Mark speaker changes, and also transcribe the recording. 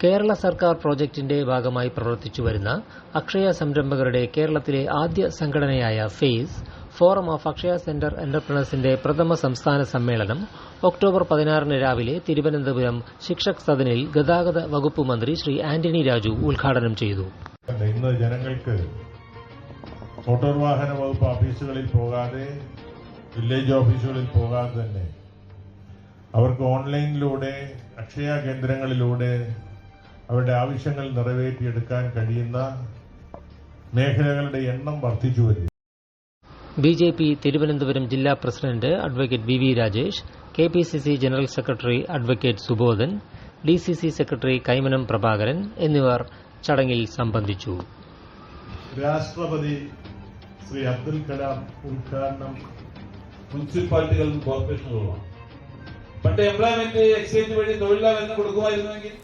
Speaker 1: കേരള സർക്കാർ പ്രോജക്ടിന്റെ ഭാഗമായി പ്രവർത്തിച്ചുവരുന്ന അക്ഷയ സംരംഭകരുടെ കേരളത്തിലെ ആദ്യ സംഘടനയായ face forum of Akshaya centre എന്റർപ്രണേഴ്സിന്റെ പ്രഥമ സംസ്ഥാന സമ്മേളനം ഒക്ടോബർ 16 രാവിലെ തിരുവനന്തപുരം ശിക്ഷക് സദനിൽ ഗതാഗത വകുപ്പ് മന്ത്രി ശ്രീ ആന്റണി രാജു ഉദ്ഘാടനം ചെയ്തു.
Speaker 2: ഇന്ന് ജനങ്ങൾക്ക് മോട്ടോർ വാഹന വകുപ്പ് ഓഫീസുകളിൽ പോകാതെ, വില്ലേജ് ഓഫീസുകളിൽ പോകാതെ തന്നെ അവർക്ക് ഓൺലൈനിലൂടെ അക്ഷയ കേന്ദ്രങ്ങളിലൂടെ അവരുടെ ആവശ്യങ്ങൾ നിറവേറ്റിയെടുക്കാൻ കഴിയുന്ന മേഖലകളുടെ എണ്ണം വർദ്ധിച്ചു വരുന്നു.
Speaker 1: ബിജെപി തിരുവനന്തപുരം ജില്ലാ president advocate V Rajesh, KPCC general secretary advocate Subodhan, DCC secretary Kaimanam Prabhakaran എന്നിവർ ചടങ്ങിൽ സംബന്ധിച്ചു.
Speaker 2: രാഷ്ട്രപതി ശ്രീ അബ്ദുൽ കലാം ഉദ്ഘാടനം
Speaker 3: മുനിസിപ്പാലിറ്റികൾക്കും കോർപ്പറേഷനുകളുമാണ്. പണ്ട് എംപ്ലോയ്മെന്റ് എക്സ്ചേഞ്ച് വഴി തൊഴിലാളികൾ കൊടുക്കുമായിരുന്നുവെങ്കിൽ